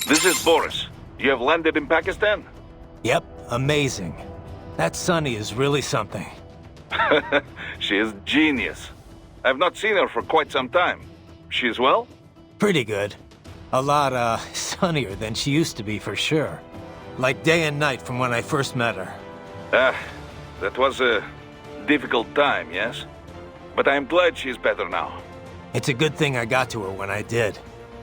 This is Boris. You have landed in Pakistan? Yep, amazing. That Sunny is really something. She is genius. I've not seen her for quite some time. She is well? Pretty good. A lot, sunnier than she used to be for sure. Like day and night from when I first met her. That was a difficult time, yes? But I'm glad she's better now. It's a good thing I got to her when I did.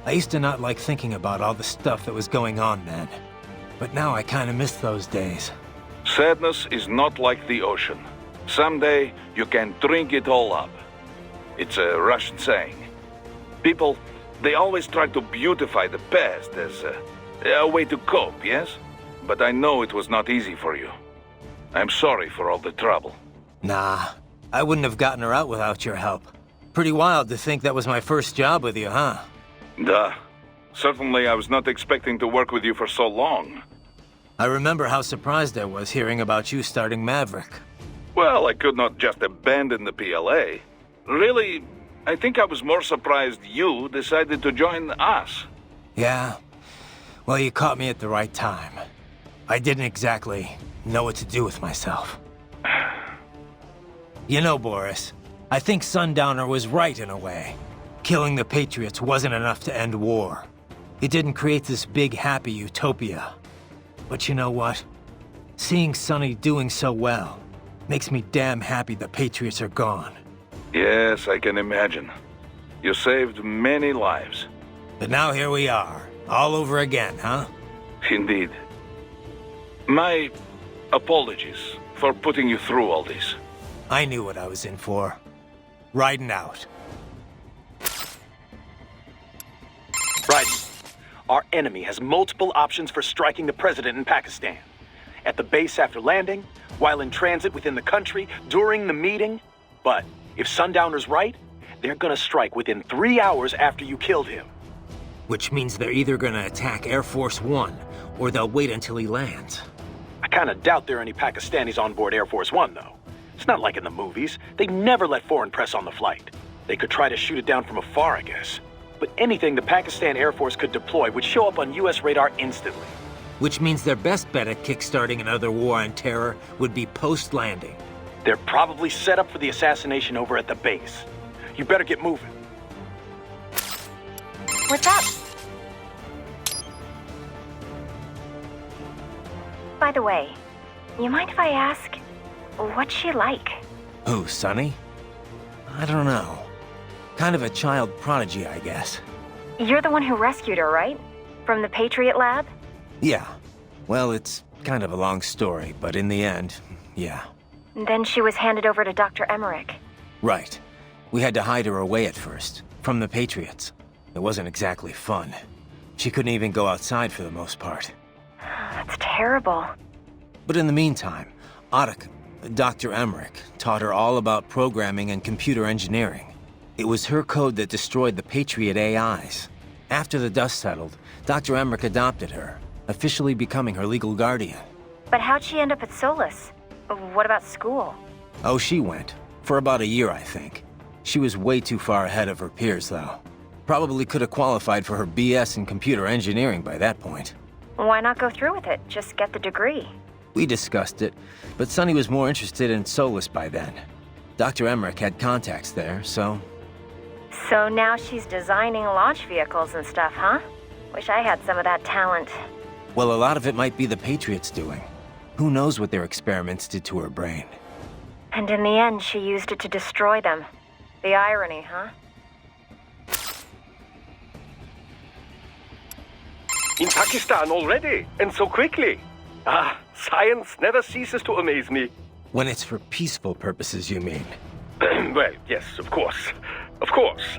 I used to not like thinking about all the stuff that was going on then. But now I kinda miss those days. Sadness is not like the ocean. Someday, you can drink it all up. It's a Russian saying. People, they always try to beautify the past as a way to cope, yes? But I know it was not easy for you. I'm sorry for all the trouble. Nah, I wouldn't have gotten her out without your help. Pretty wild to think that was my first job with you, huh? Duh. Certainly I was not expecting to work with you for so long. I remember how surprised I was hearing about you starting Maverick. Well, I could not just abandon the PLA. Really, I think I was more surprised you decided to join us. Yeah. Well, you caught me at the right time. I didn't exactly know what to do with myself. You know, Boris, I think Sundowner was right in a way. Killing the Patriots wasn't enough to end war. It didn't create this big, happy utopia. But you know what? Seeing Sonny doing so well makes me damn happy the Patriots are gone. Yes, I can imagine. You saved many lives. But now here we are, all over again, huh? Indeed. My apologies for putting you through all this. I knew what I was in for. Raiden out. Raiden, our enemy has multiple options for striking the president in Pakistan. At the base after landing, while in transit within the country, during the meeting. But if Sundowner's right, they're gonna strike within 3 hours after you killed him. Which means they're either gonna attack Air Force One, or they'll wait until he lands. I kinda doubt there are any Pakistanis on board Air Force One, though. It's not like in the movies. They never let foreign press on the flight. They could try to shoot it down from afar, I guess. But anything the Pakistan Air Force could deploy would show up on US radar instantly. Which means their best bet at kickstarting another war on terror would be post-landing. They're probably set up for the assassination over at the base. You better get moving. What's up? By the way, you mind if I ask, what's she like? Who, Sonny? I don't know. Kind of a child prodigy, I guess. You're the one who rescued her, right? From the Patriot lab? Yeah. Well, it's kind of a long story, but in the end, yeah. Then she was handed over to Dr. Emmerich. Right. We had to hide her away at first, from the Patriots. It wasn't exactly fun. She couldn't even go outside for the most part. That's terrible. But in the meantime, Otto, Dr. Emmerich, taught her all about programming and computer engineering. It was her code that destroyed the Patriot AIs. After the dust settled, Dr. Emmerich adopted her, officially becoming her legal guardian. But how'd she end up at Solus? What about school? Oh, she went. For about a year, I think. She was way too far ahead of her peers, though. Probably could have qualified for her BS in computer engineering by that point. Why not go through with it? Just get the degree. We discussed it, but Sonny was more interested in Solus by then. Dr. Emmerich had contacts there, so... So now she's designing launch vehicles and stuff, huh? Wish I had some of that talent. Well, a lot of it might be the Patriots doing. Who knows what their experiments did to her brain? And in the end, she used it to destroy them. The irony, huh? In Pakistan already, and so quickly. Ah, science never ceases to amaze me. When it's for peaceful purposes, you mean? Well, yes, of course. Of course.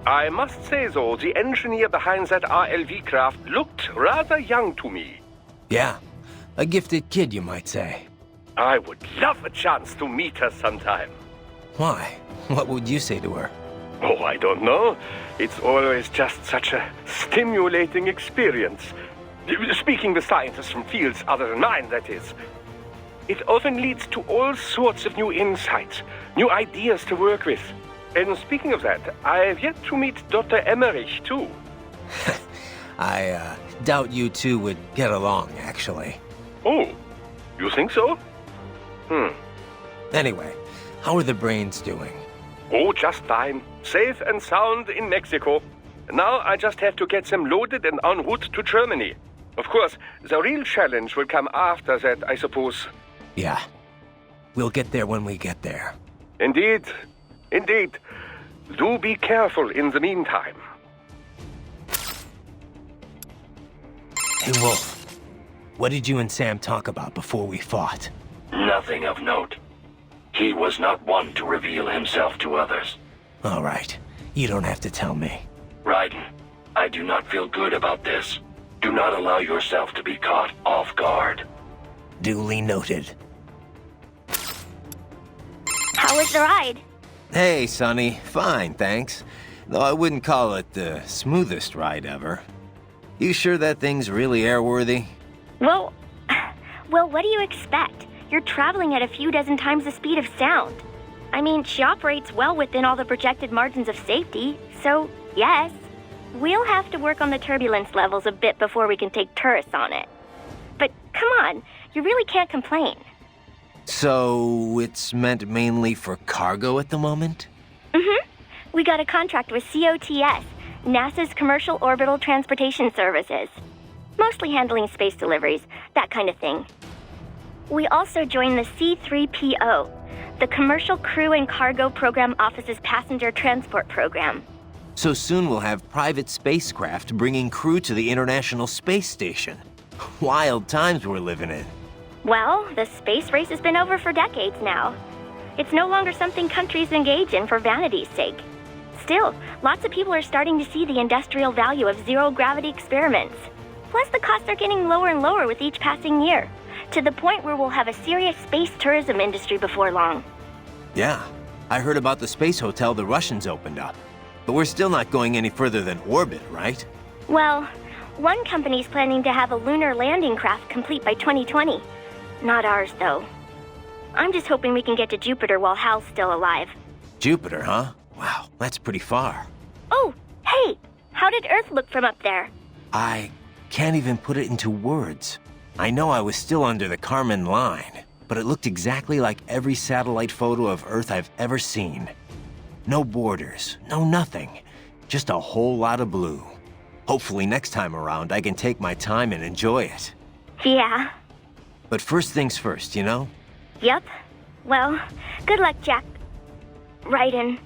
I must say, though, the engineer behind that RLV craft looked rather young to me. Yeah, a gifted kid, you might say. I would love a chance to meet her sometime. Why? What would you say to her? Oh, I don't know. It's always just such a stimulating experience. Speaking with scientists from fields other than mine, that is. It often leads to all sorts of new insights, new ideas to work with. And speaking of that, I have yet to meet Dr. Emmerich, too. I Doubt you two would get along, actually. Oh, you think so? Anyway, how are the brains doing? Oh, just fine. Safe and sound in Mexico. Now I just have to get them loaded and en route to Germany. Of course, the real challenge will come after that, I suppose. Yeah. We'll get there when we get there. Indeed. Indeed. Do be careful in the meantime. Hey, Wolf. What did you and Sam talk about before we fought? Nothing of note. He was not one to reveal himself to others. All right. You don't have to tell me. Raiden, I do not feel good about this. Do not allow yourself to be caught off guard. Duly noted. How was the ride? Hey, Sonny. Fine, thanks. Though I wouldn't call it the smoothest ride ever. You sure that thing's really airworthy? Well, what do you expect? You're traveling at a few dozen times the speed of sound. I mean, she operates well within all the projected margins of safety, so yes. We'll have to work on the turbulence levels a bit before we can take tourists on it. But come on, you really can't complain. So, it's meant mainly for cargo at the moment? We got a contract with COTS, NASA's Commercial Orbital Transportation Services. Mostly handling space deliveries, that kind of thing. We also joined the C3PO, the Commercial Crew and Cargo Program Office's Passenger Transport Program. So soon we'll have private spacecraft bringing crew to the International Space Station. Wild times we're living in. Well, the space race has been over for decades now. It's no longer something countries engage in for vanity's sake. Still, lots of people are starting to see the industrial value of zero-gravity experiments. Plus, the costs are getting lower and lower with each passing year, to the point where we'll have a serious space tourism industry before long. Yeah, I heard about the space hotel the Russians opened up. But we're still not going any further than orbit, right? Well, one company's planning to have a lunar landing craft complete by 2020. Not ours, though. I'm just hoping we can get to Jupiter while Hal's still alive. Jupiter, huh? Wow, that's pretty far. Oh, hey! How did Earth look from up there? I can't even put it into words. I know I was still under the Kármán line, but it looked exactly like every satellite photo of Earth I've ever seen. No borders, no nothing. Just a whole lot of blue. Hopefully next time around I can take my time and enjoy it. Yeah. But first things first, you know? Yep. Well, good luck, Jack. Raiden.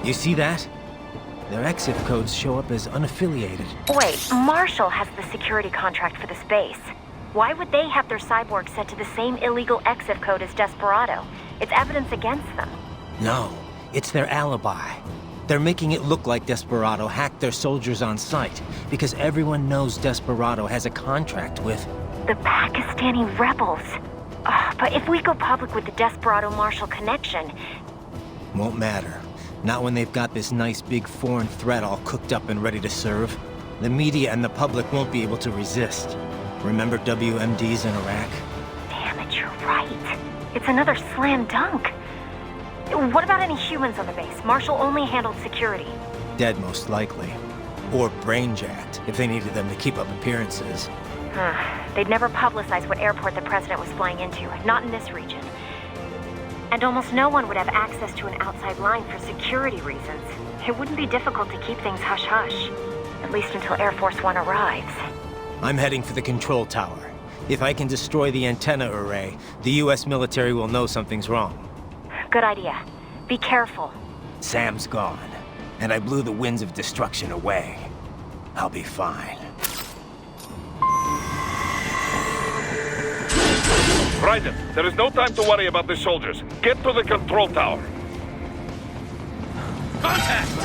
You see that? Their exif codes show up as unaffiliated. Wait, Marshall has the security contract for this base. Why would they have their cyborg set to the same illegal exif code as Desperado? It's evidence against them. No, it's their alibi. They're making it look like Desperado hacked their soldiers on sight, because everyone knows Desperado has a contract with... The Pakistani rebels. But if we go public with the Desperado-Marshall connection... Won't matter. Not when they've got this nice big foreign threat all cooked up and ready to serve. The media and the public won't be able to resist. Remember WMDs in Iraq? Damn it, you're right. It's another slam dunk. What about any humans on the base? Marshall only handled security. Dead, most likely. Or brain-jacked, if they needed them to keep up appearances. They'd never publicize what airport the president was flying into, not in this region. And almost no one would have access to an outside line for security reasons. It wouldn't be difficult to keep things hush-hush. At least until Air Force One arrives. I'm heading for the control tower. If I can destroy the antenna array, the US military will know something's wrong. Good idea. Be careful. Sam's gone, and I blew the winds of destruction away. I'll be fine. Raiden, there is no time to worry about the soldiers. Get to the control tower. Contact!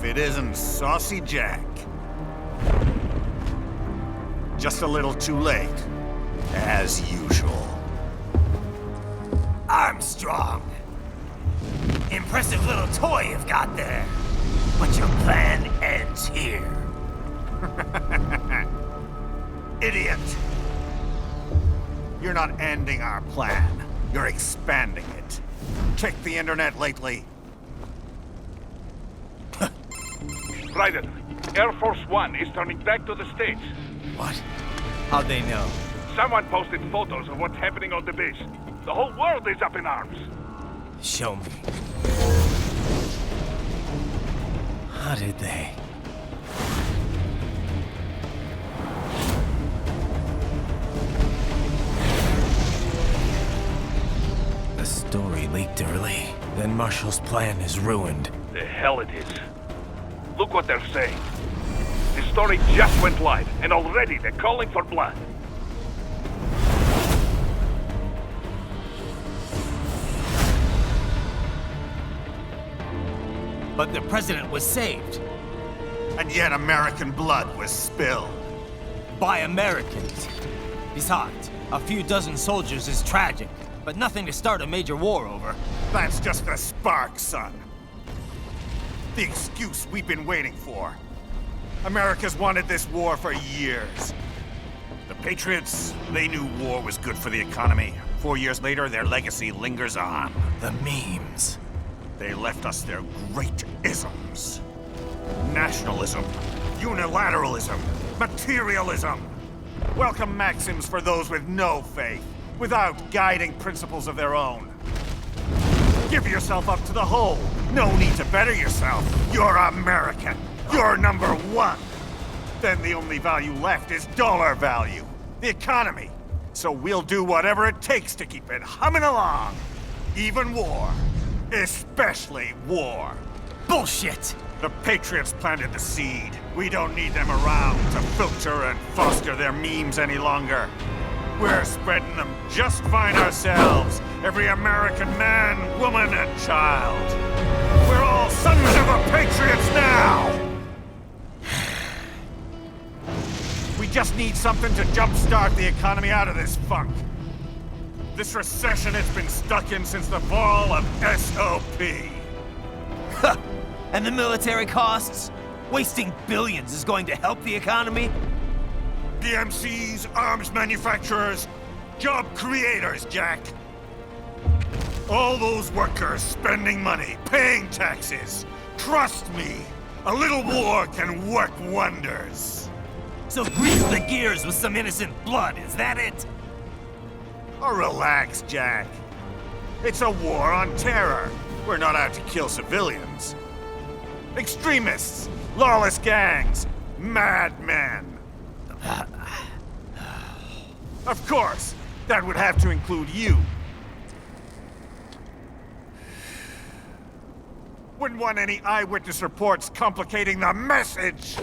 it isn't Saucy Jack. Just a little too late, as usual. Armstrong! Impressive little toy you've got there. But your plan ends here. Idiot! You're not ending our plan. You're expanding it. Check the internet lately. Raiden, Air Force One is turning back to the States. What? How'd they know? Someone posted photos of what's happening on the base. The whole world is up in arms. Show me. How did they? The story leaked early. Then Marshall's plan is ruined. The hell it is. Look what they're saying. The story just went live, and already they're calling for blood. But the president was saved. And yet American blood was spilled. By Americans. Besides, a few dozen soldiers is tragic, but nothing to start a major war over. That's just the spark, son. The excuse we've been waiting for. America's wanted this war for years. The Patriots, they knew war was good for the economy. 4 years later, their legacy lingers on. The memes. They left us their great isms. Nationalism, unilateralism, materialism. Welcome maxims for those with no faith, without guiding principles of their own. Give yourself up to the whole. No need to better yourself. You're American. You're number one. Then the only value left is dollar value. The economy. So we'll do whatever it takes to keep it humming along. Even war. Especially war. Bullshit! The Patriots planted the seed. We don't need them around to filter and foster their memes any longer. We're spreading them just fine ourselves. Every American man, woman, and child. We're all sons of the Patriots now! We just need something to jumpstart the economy out of this funk. This recession it's been stuck in since the fall of SOP. And the military costs? Wasting billions is going to help the economy? DMCs, arms manufacturers, job creators, Jack. All those workers spending money, paying taxes. Trust me, a little war can work wonders. So grease the gears with some innocent blood, is that it? Oh, relax, Jack. It's a war on terror. We're not out to kill civilians. Extremists, lawless gangs, madmen. Of course, that would have to include you. Wouldn't want any eyewitness reports complicating the message.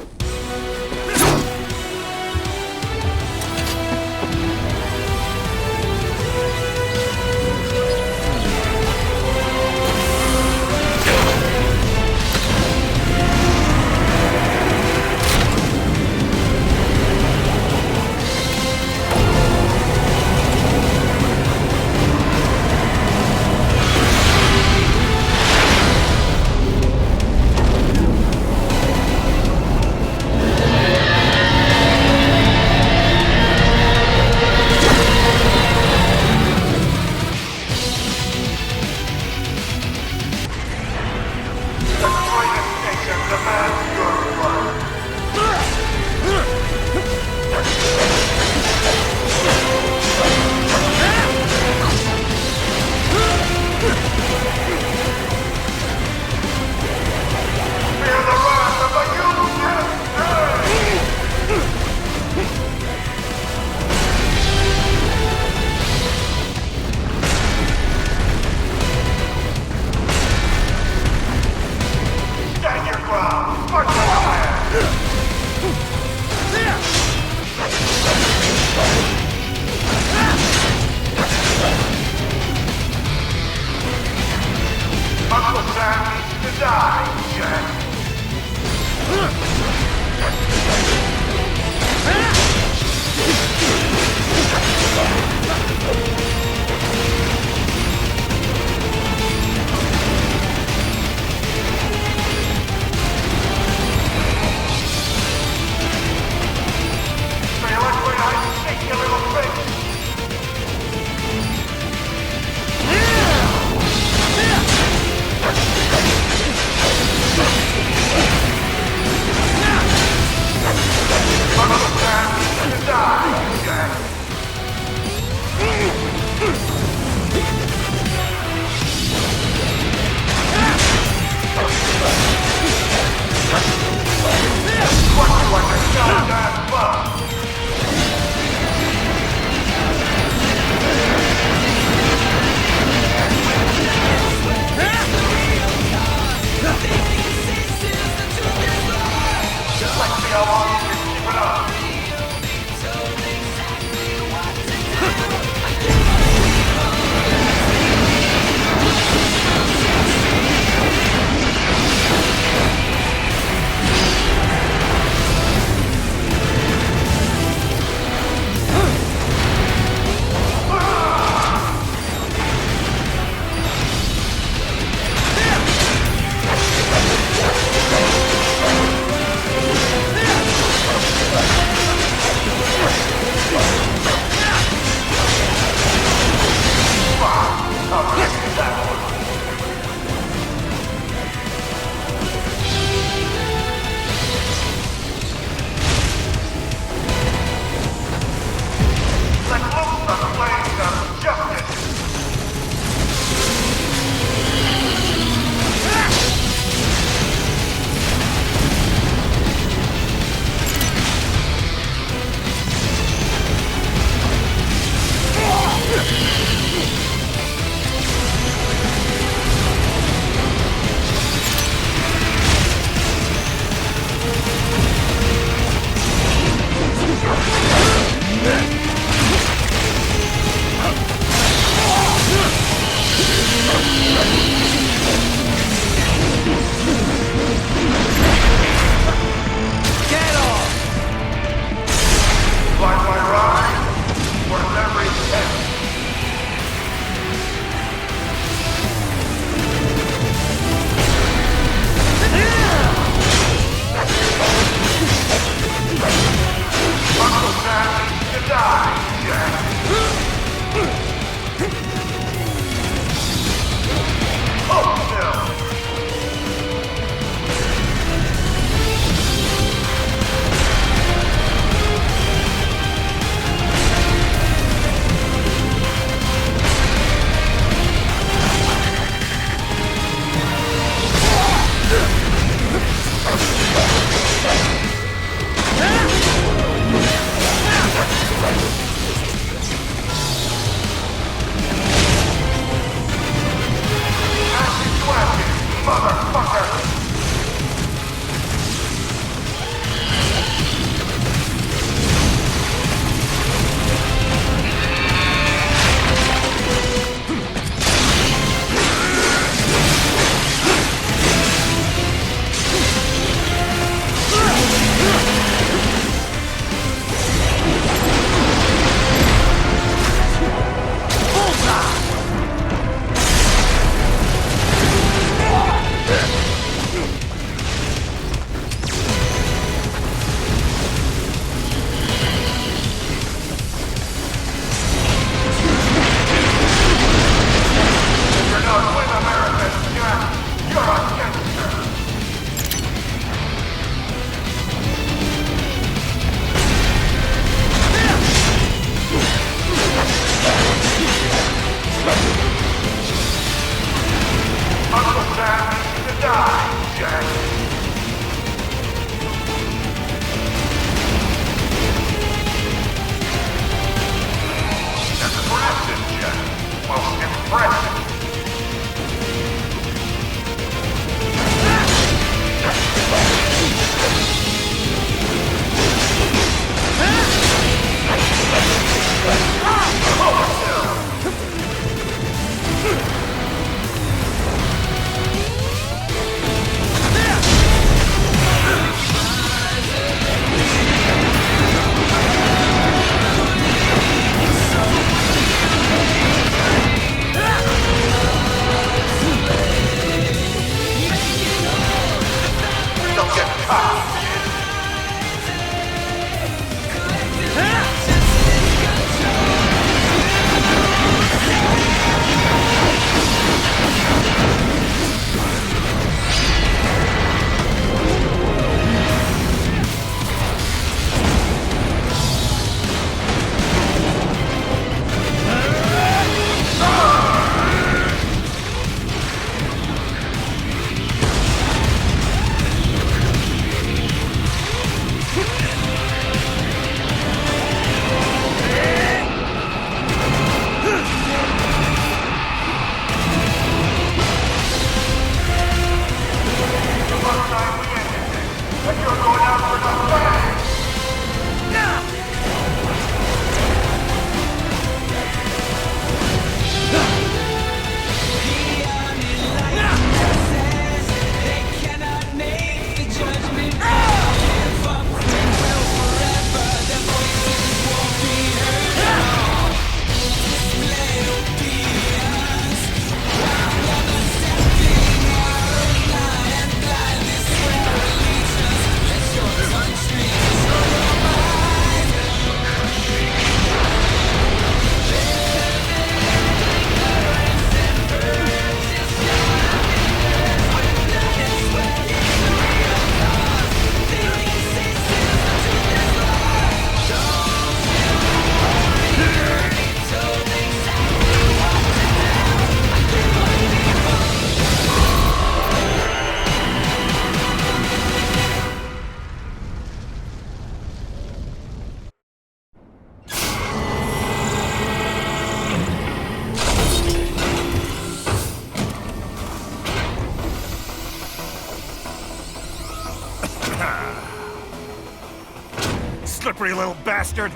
slippery little bastard!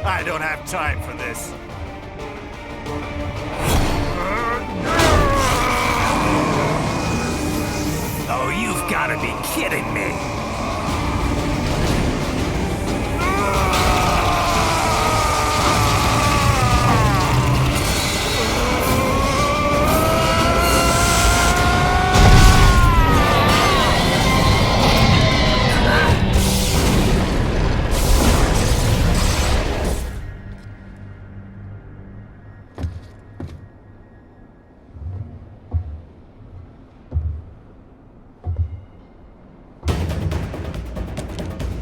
I don't have time for this. Oh, you've got to be kidding me!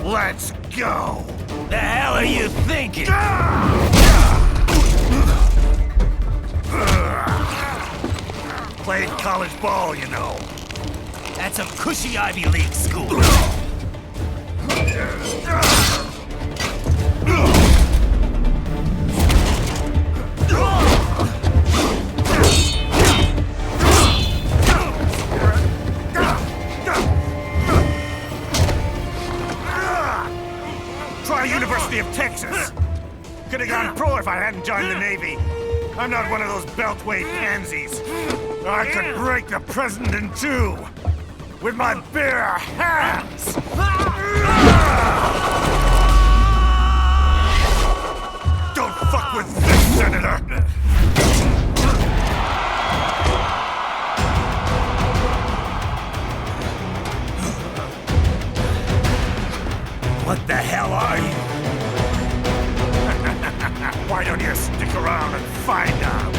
Let's go! The hell are you thinking? Played college ball, you know. That's some cushy Ivy League school. Try University of Texas. Could have gone pro if I hadn't joined the Navy. I'm not one of those beltway pansies. I could break the president in two with my bare hands. Don't fuck with this, Senator. What the hell are you? Why don't you stick around and find out?